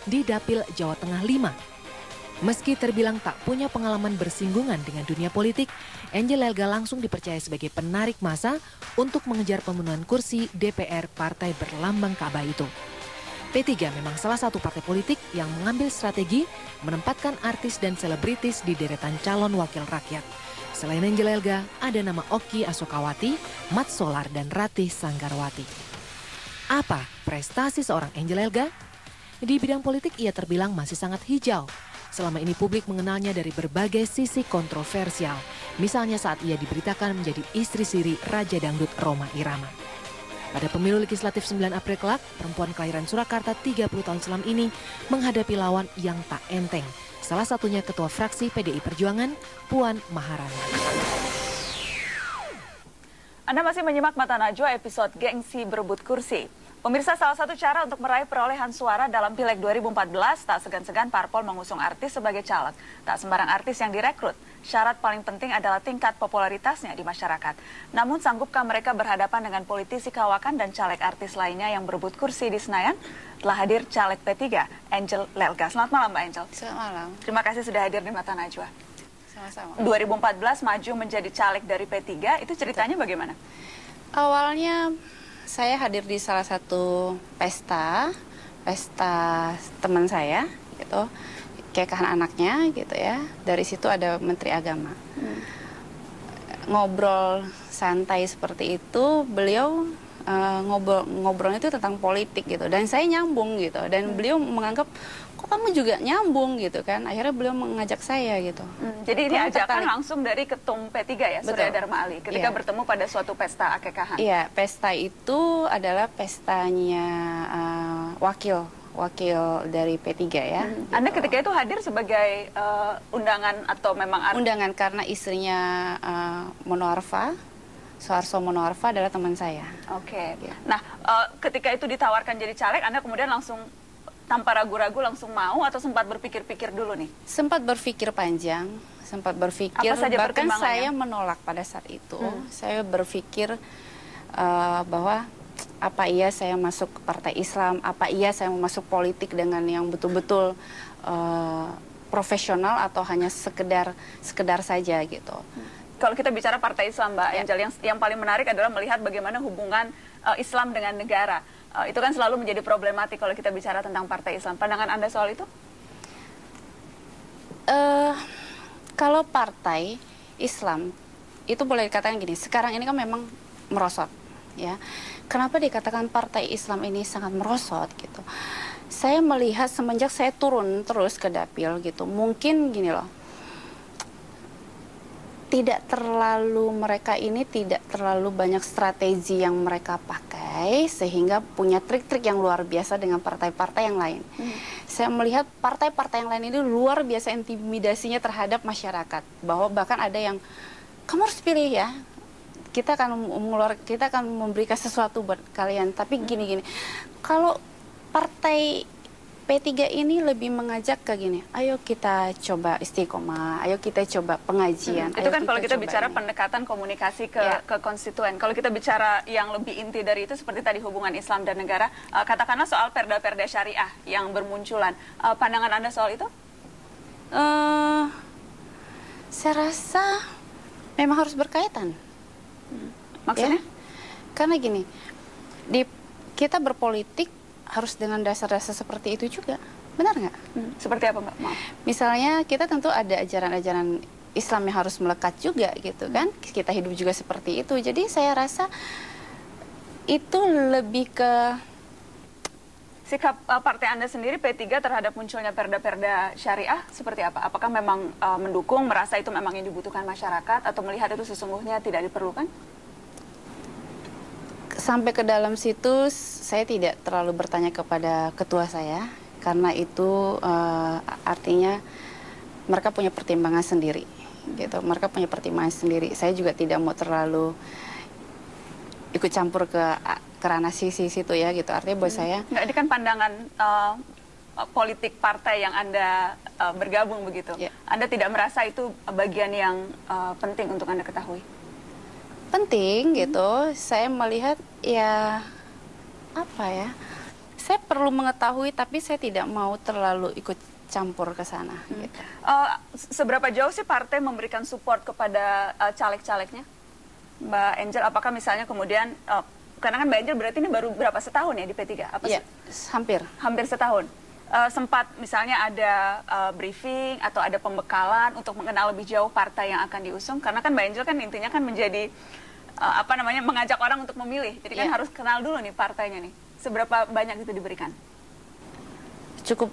di Dapil Jawa Tengah 5. Meski terbilang tak punya pengalaman bersinggungan dengan dunia politik, Angel Elga langsung dipercaya sebagai penarik massa untuk mengejar pemenuhan kursi DPR partai berlambang Ka'bah itu. P3 memang salah satu partai politik yang mengambil strategi menempatkan artis dan selebritis di deretan calon wakil rakyat. Selain Angel Elga, ada nama Oki Asokawati, Mat Solar, dan Ratih Sanggarwati. Apa prestasi seorang Angel Elga? Di bidang politik ia terbilang masih sangat hijau. Selama ini publik mengenalnya dari berbagai sisi kontroversial. Misalnya saat ia diberitakan menjadi istri siri Raja Dangdut Rhoma Irama. Pada pemilu legislatif 9 April kelak, perempuan kelahiran Surakarta 30 tahun silam ini menghadapi lawan yang tak enteng. Salah satunya Ketua Fraksi PDI Perjuangan, Puan Maharani. Anda masih menyimak Mata Najwa episode Gengsi Berebut Kursi. Pemirsa, salah satu cara untuk meraih perolehan suara dalam Pileg 2014, tak segan-segan parpol mengusung artis sebagai caleg. Tak sembarang artis yang direkrut. Syarat paling penting adalah tingkat popularitasnya di masyarakat. Namun sanggupkah mereka berhadapan dengan politisi kawakan dan caleg artis lainnya yang berebut kursi di Senayan? Telah hadir caleg P3, Angel Elga. Selamat malam, Mbak Angel. Selamat malam. Terima kasih sudah hadir di Mata Najwa. Sama-sama. 2014 maju menjadi caleg dari P3, itu ceritanya bagaimana? Awalnya saya hadir di salah satu pesta teman saya, gitu, kekahan anaknya, gitu ya. Dari situ ada Menteri Agama. Ngobrol santai seperti itu, beliau ngobrolnya itu tentang politik gitu, dan saya nyambung gitu, dan beliau menganggap kok kamu juga nyambung gitu kan, akhirnya beliau mengajak saya gitu. Jadi ini ajakan langsung dari Ketum P3 ya, Surya Dharma Ali, ketika bertemu pada suatu pesta akekahan. Iya, pesta itu adalah pestanya wakil dari P3 ya. Gitu. Anda ketika itu hadir sebagai undangan atau memang undangan karena istrinya Monoarfa, Soeharto Monoarfa adalah teman saya. Oke. Nah, ketika itu ditawarkan jadi caleg, Anda kemudian langsung tanpa ragu-ragu langsung mau atau sempat berpikir-pikir dulu nih? Sempat berpikir panjang, bahkan saya menolak pada saat itu. Saya berpikir bahwa apa iya saya masuk ke partai Islam, apa iya saya mau masuk politik dengan yang betul-betul profesional atau hanya sekedar saja gitu. Kalau kita bicara partai Islam, Mbak Angel, yang paling menarik adalah melihat bagaimana hubungan Islam dengan negara. Itu kan selalu menjadi problematik kalau kita bicara tentang partai Islam. Pandangan Anda soal itu? Kalau partai Islam, itu boleh dikatakan gini, sekarang ini kan memang merosot. Ya. Kenapa dikatakan partai Islam ini sangat merosot gitu? Saya melihat semenjak saya turun terus ke dapil gitu, mungkin gini loh, mereka ini tidak terlalu banyak strategi yang mereka pakai sehingga punya trik-trik yang luar biasa dengan partai-partai yang lain. Saya melihat partai-partai yang lain ini luar biasa intimidasinya terhadap masyarakat, bahwa bahkan ada yang kamu harus pilih ya, kita akan memberikan sesuatu buat kalian, tapi gini-gini. Kalau partai P3 ini lebih mengajak ke gini, ayo kita coba istiqomah, ayo kita coba pengajian. Itu kan kalau kita bicara pendekatan komunikasi ke konstituen. Kalau kita bicara yang lebih inti dari itu seperti tadi hubungan Islam dan negara, katakanlah soal perda-perda syariah yang bermunculan. Pandangan Anda soal itu? Saya rasa memang harus berkaitan. Maksudnya? Ya? Karena gini, kita berpolitik harus dengan dasar-dasar seperti itu juga, benar nggak? Seperti apa, Mbak? Maaf. Misalnya kita tentu ada ajaran-ajaran Islam yang harus melekat juga gitu kan, kita hidup juga seperti itu. Jadi saya rasa itu lebih ke sikap partai Anda sendiri P3 terhadap munculnya perda-perda syariah seperti apa? Apakah memang mendukung, merasa itu memang yang dibutuhkan masyarakat, atau melihat itu sesungguhnya tidak diperlukan? Sampai ke dalam situ saya tidak terlalu bertanya kepada ketua saya, karena itu artinya mereka punya pertimbangan sendiri gitu. Mereka punya pertimbangan sendiri. Saya juga tidak mau terlalu ikut campur ke ranah sisi situ ya gitu. Artinya buat saya nggak, ini kan pandangan politik partai yang Anda bergabung begitu. Anda tidak merasa itu bagian yang penting untuk Anda ketahui? Penting gitu. Saya melihat ya apa ya, Saya perlu mengetahui, tapi saya tidak mau terlalu ikut campur ke sana. Gitu. Seberapa jauh sih partai memberikan support kepada caleg-calegnya, Mbak Angel? Apakah misalnya kemudian, karena kan Mbak Angel berarti ini baru berapa, setahun ya di P3? Iya, hampir setahun. Sempat misalnya ada briefing atau ada pembekalan untuk mengenal lebih jauh partai yang akan diusung, karena kan Mbak Angel kan intinya kan menjadi mengajak orang untuk memilih, jadi kan harus kenal dulu nih partainya nih. Seberapa banyak itu diberikan? Cukup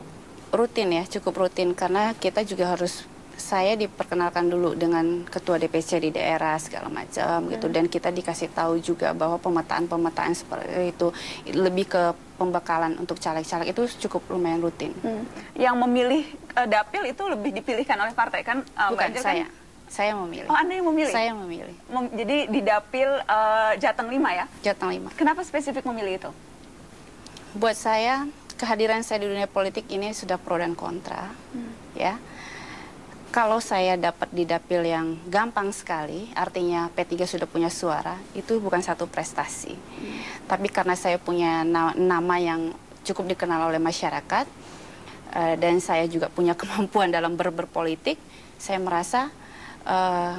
rutin karena kita juga harus, saya diperkenalkan dulu dengan ketua DPC di daerah segala macam gitu, dan kita dikasih tahu juga bahwa pemetaan seperti itu lebih ke pembekalan untuk caleg-caleg itu cukup lumayan rutin. Yang memilih dapil itu lebih dipilihkan oleh partai kan? Bukan saya memilih. Oh, Anda yang memilih? Saya memilih. Jadi di dapil Jateng 5 ya? Jateng 5. Kenapa spesifik memilih itu? Buat saya, kehadiran saya di dunia politik ini sudah pro dan kontra, ya. Kalau saya dapat di dapil yang gampang sekali, artinya P3 sudah punya suara, itu bukan satu prestasi. Tapi karena saya punya nama yang cukup dikenal oleh masyarakat, dan saya juga punya kemampuan dalam berpolitik, saya merasa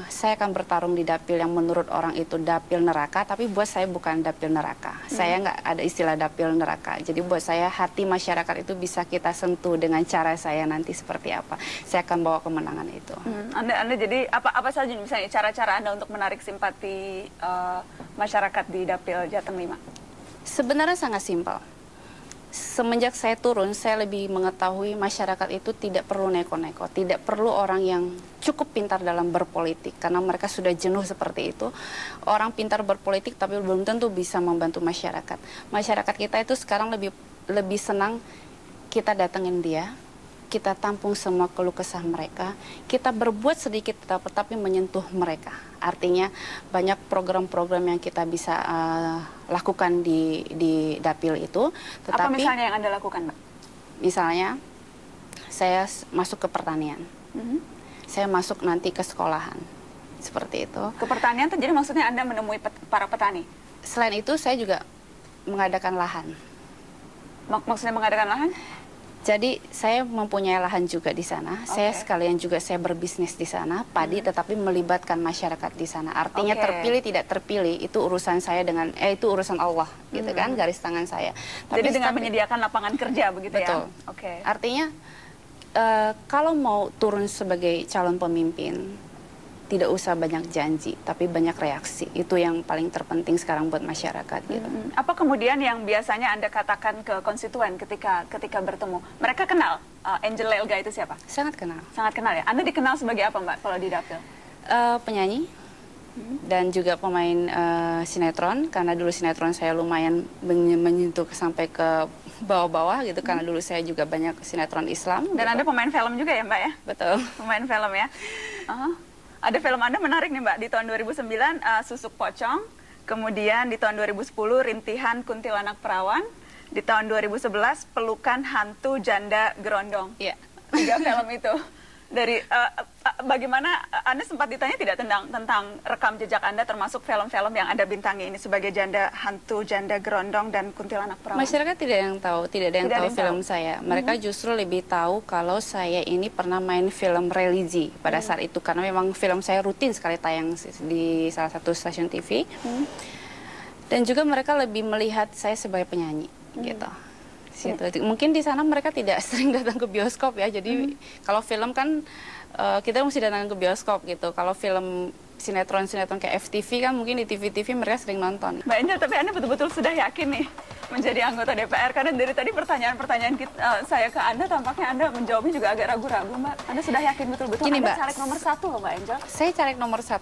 saya akan bertarung di dapil yang menurut orang itu dapil neraka, tapi buat saya bukan dapil neraka. Saya nggak ada istilah dapil neraka. Jadi buat saya hati masyarakat itu bisa kita sentuh dengan cara saya nanti seperti apa. Saya akan bawa kemenangan itu. Anda jadi apa saja misalnya cara-cara Anda untuk menarik simpati masyarakat di dapil Jateng 5? Sebenarnya sangat simpel. Semenjak saya turun, saya lebih mengetahui masyarakat itu tidak perlu neko-neko, tidak perlu orang yang cukup pintar dalam berpolitik, karena mereka sudah jenuh seperti itu. Orang pintar berpolitik tapi belum tentu bisa membantu masyarakat. Masyarakat kita itu sekarang lebih senang kita datengin dia, kita tampung semua keluh kesah mereka, kita berbuat sedikit tapi menyentuh mereka. Artinya banyak program-program yang kita bisa lakukan di dapil itu. Tetapi, apa misalnya yang Anda lakukan, Mbak? Misalnya, saya masuk ke pertanian. Saya masuk nanti ke sekolahan. Seperti itu. Ke pertanian itu jadi maksudnya Anda menemui para petani? Selain itu, saya juga mengadakan lahan. Maksudnya mengadakan lahan? Jadi saya mempunyai lahan juga di sana. Saya sekalian juga saya berbisnis di sana, padi, tetapi melibatkan masyarakat di sana. Artinya terpilih tidak terpilih itu urusan saya dengan itu urusan Allah, gitu kan, garis tangan saya. Jadi dengan menyediakan lapangan kerja begitu betul. Ya. Betul. Artinya kalau mau turun sebagai calon pemimpin, tidak usah banyak janji, tapi banyak reaksi. Itu yang paling terpenting sekarang buat masyarakat. Gitu. Apa kemudian yang biasanya Anda katakan ke konstituen ketika bertemu? Mereka kenal Angel Elga itu siapa? Sangat kenal. Sangat kenal ya? Anda dikenal sebagai apa, Mbak, kalau di dapil? Penyanyi, dan juga pemain sinetron, karena dulu sinetron saya lumayan menyentuh sampai ke bawah-bawah gitu, karena dulu saya juga banyak sinetron Islam. Dan gitu. Anda pemain film juga ya, Mbak ya? Betul. Pemain film ya? Ada film Anda menarik nih, Mbak. Di tahun 2009, Susuk Pocong. Kemudian di tahun 2010, Rintihan Kuntilanak Perawan. Di tahun 2011, Pelukan Hantu Janda Gerondong. Iya. 3 film itu. Dari bagaimana Anda sempat ditanya tidak tentang rekam jejak Anda, termasuk film-film yang Anda bintangi ini sebagai Hantu Janda Gerondong dan Kuntilanak Perawan? Masyarakat tidak ada yang tahu film saya. Mereka justru lebih tahu kalau saya ini pernah main film religi pada saat itu, karena memang film saya rutin sekali tayang di salah satu stasiun TV. Dan juga mereka lebih melihat saya sebagai penyanyi gitu. Mungkin di sana mereka tidak sering datang ke bioskop ya, jadi kalau film kan kita mesti datang ke bioskop gitu. Kalau film sinetron kayak FTV kan mungkin di TV-TV mereka sering nonton. Mbak Angel, tapi Anda betul-betul sudah yakin nih menjadi anggota DPR? Karena dari tadi pertanyaan-pertanyaan saya ke Anda, tampaknya Anda menjawabnya juga agak ragu-ragu, Mbak. Anda sudah yakin betul-betul Anda caleg nomor 1 loh, Mbak Angel? Saya caleg nomor 1.